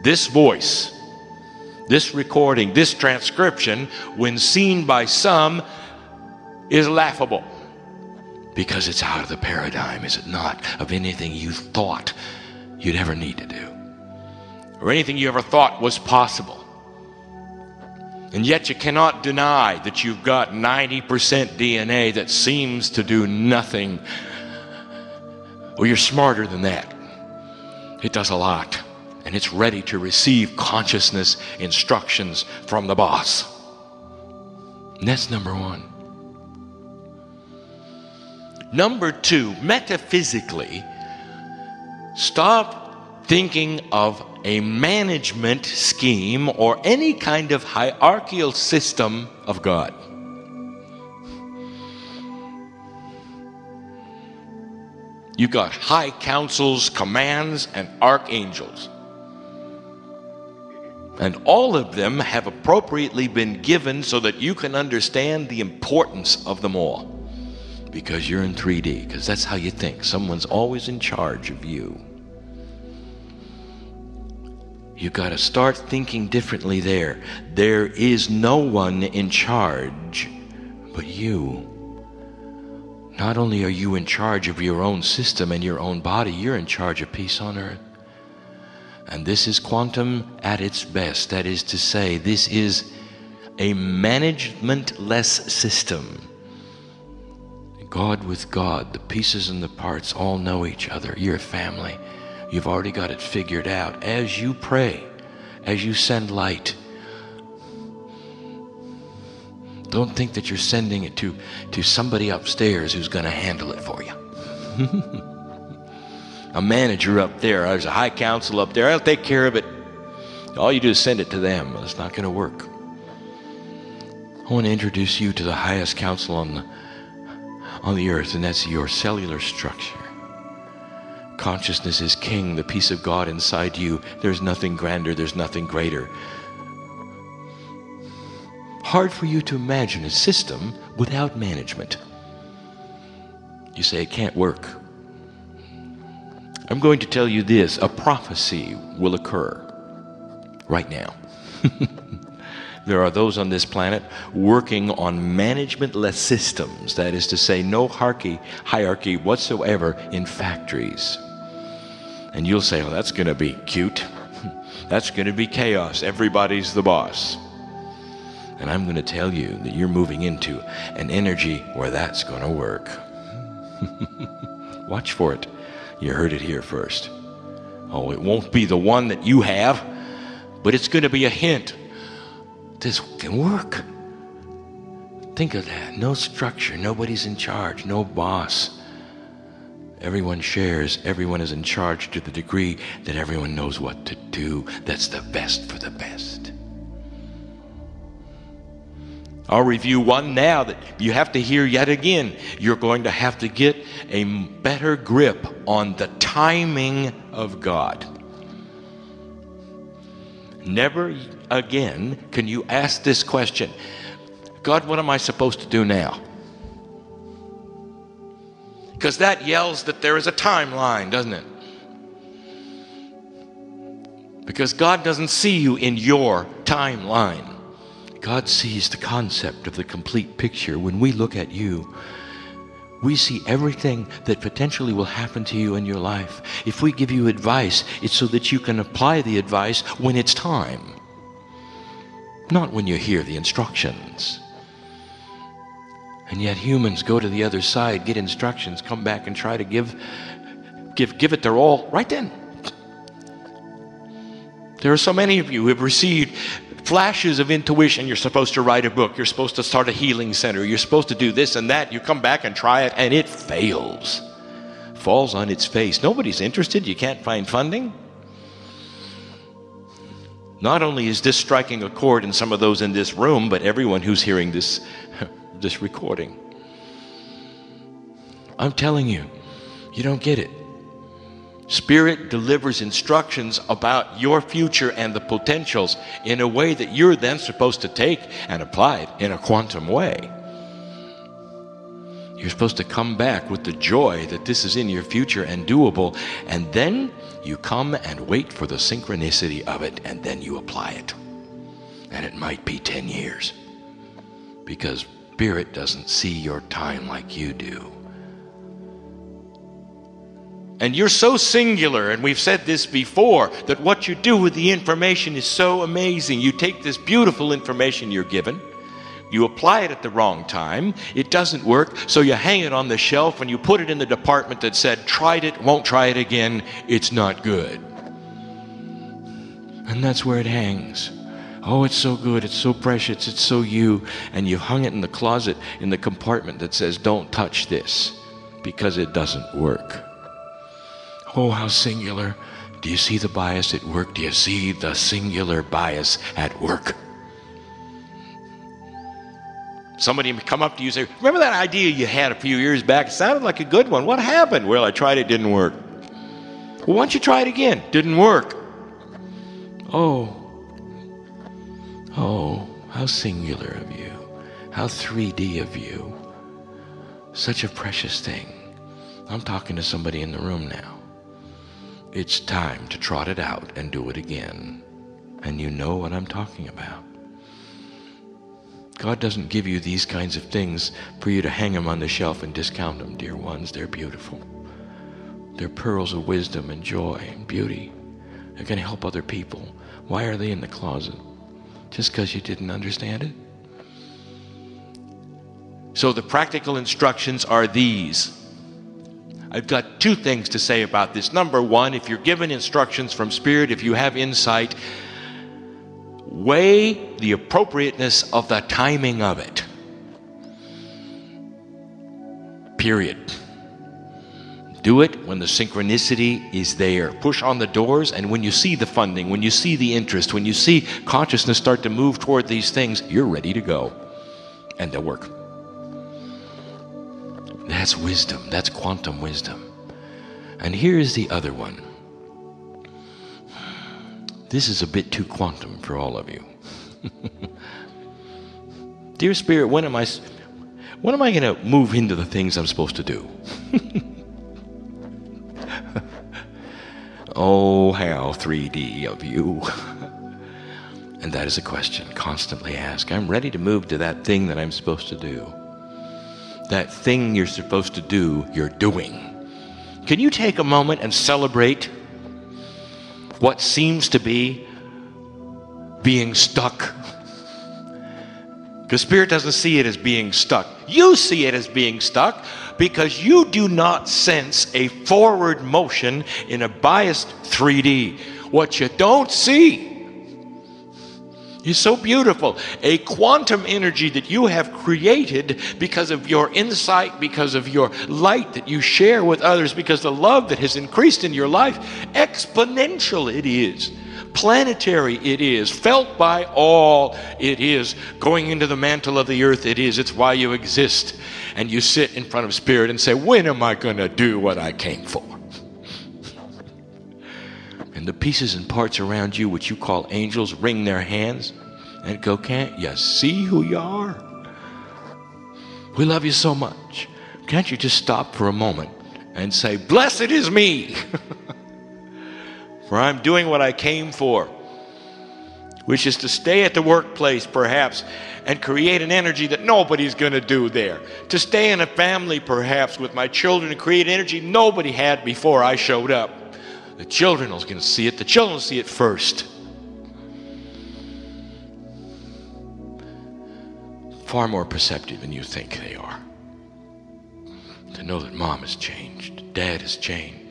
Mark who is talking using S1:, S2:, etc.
S1: this voice, this recording, this transcription, when seen by some, is laughable. Because it's out of the paradigm, is it not, of anything you thought you'd ever need to do, or anything you ever thought was possible. And yet you cannot deny that you've got 90% DNA that seems to do nothing. Well, you're smarter than that. It does a lot, and it's ready to receive consciousness instructions from the boss. And that's number one. Number two, metaphysically, stop thinking of a management scheme or any kind of hierarchical system of God. You've got high councils, commands, and archangels. And all of them have appropriately been given so that you can understand the importance of them all. Because you're in 3D, because that's how you think. Someone's always in charge of you. You've got to start thinking differently there. There is no one in charge but you. Not only are you in charge of your own system and your own body, you're in charge of peace on earth. And this is quantum at its best. That is to say, this is a managementless system. God with God, the pieces and the parts all know each other. You're a family. You've already got it figured out. As you pray, as you send light, don't think that you're sending it to somebody upstairs who's going to handle it for you. A manager up there, there's a high council up there, I'll take care of it. All you do is send it to them. Well, it's not going to work. I want to introduce you to the highest council on the earth, and that's your cellular structure. Consciousness is king, the peace of God inside you. There's nothing grander, there's nothing greater. Hard for you to imagine a system without management. You say it can't work. I'm going to tell you this, a prophecy will occur right now. There are those on this planet working on managementless systems, that is to say, no hierarchy whatsoever in factories. And you'll say, oh, that's going to be cute. That's going to be chaos. Everybody's the boss. And I'm going to tell you that you're moving into an energy where that's going to work. Watch for it. You heard it here first. Oh, it won't be the one that you have, but it's going to be a hint. This can work. Think of that. No structure. Nobody's in charge. No boss. Everyone shares. Everyone is in charge to the degree that everyone knows what to do. That's the best for the best. I'll review one now that you have to hear yet again. You're going to have to get a better grip on the timing of God. Never again can you ask this question, God, what am I supposed to do now? Because that yells that there is a timeline, doesn't it? Because God doesn't see you in your timeline. God sees the concept of the complete picture. When we look at you, we see everything that potentially will happen to you in your life. If we give you advice, it's so that you can apply the advice when it's time, not when you hear the instructions. And yet humans go to the other side, get instructions, come back and try to give it their all right then. There are so many of you who have received flashes of intuition. You're supposed to write a book. You're supposed to start a healing center. You're supposed to do this and that. You come back and try it, and it fails. Falls on its face. Nobody's interested. You can't find funding. Not only is this striking a chord in some of those in this room, but everyone who's hearing this recording. I'm telling you, you don't get it. Spirit delivers instructions about your future and the potentials in a way that you're then supposed to take and apply it in a quantum way. You're supposed to come back with the joy that this is in your future and doable, and then you come and wait for the synchronicity of it, and then you apply it. And it might be 10 years, because Spirit doesn't see your time like you do. And you're so singular, and we've said this before, that what you do with the information is so amazing. You take this beautiful information you're given, you apply it at the wrong time, it doesn't work, so you hang it on the shelf and you put it in the department that said, tried it, won't try it again, it's not good. And that's where it hangs. Oh, it's so good, it's so precious, it's so you. And you hung it in the closet in the compartment that says, don't touch this, because it doesn't work. Oh, how singular. Do you see the bias at work? Do you see the singular bias at work? Somebody would come up to you and say, remember that idea you had a few years back? It sounded like a good one. What happened? Well, I tried it, didn't work. Well, why don't you try it again? Didn't work. Oh, how singular of you. How 3D of you. Such a precious thing. I'm talking to somebody in the room now. It's time to trot it out and do it again. And you know what I'm talking about. God doesn't give you these kinds of things for you to hang them on the shelf and discount them, dear ones. They're beautiful. They're pearls of wisdom and joy and beauty. They're going to help other people. Why are they in the closet? Just because you didn't understand it? So the practical instructions are these. I've got two things to say about this. Number one, if you're given instructions from Spirit, if you have insight, weigh the appropriateness of the timing of it. Period. Do it when the synchronicity is there. Push on the doors, and when you see the funding, when you see the interest, when you see consciousness start to move toward these things, you're ready to go. And they'll work. That's wisdom. That's quantum wisdom. And here's the other one. This is a bit too quantum for all of you. Dear Spirit, when am I going to move into the things I'm supposed to do? Oh, how 3D of you. And that is a question constantly asked. I'm ready to move to that thing that I'm supposed to do. That thing you're supposed to do, you're doing. Can you take a moment and celebrate what seems to be being stuck? Because Spirit doesn't see it as being stuck. You see it as being stuck because you do not sense a forward motion in a biased 3D. What you don't see is so beautiful. A quantum energy that you have created because of your insight, because of your light that you share with others, because the love that has increased in your life. Exponential it is. Planetary it is. Felt by all it is. Going into the mantle of the earth it is. It's why you exist. And you sit in front of Spirit and say, when am I going to do what I came for? And the pieces and parts around you, which you call angels, wring their hands and go, can't you see who you are? We love you so much. Can't you just stop for a moment and say, blessed is me, for I'm doing what I came for, which is to stay at the workplace perhaps and create an energy that nobody's going to do there. To stay in a family perhaps with my children and create energy nobody had before I showed up. The children are going to see it. The children will see it first. Far more perceptive than you think they are. To know that mom has changed, dad has changed.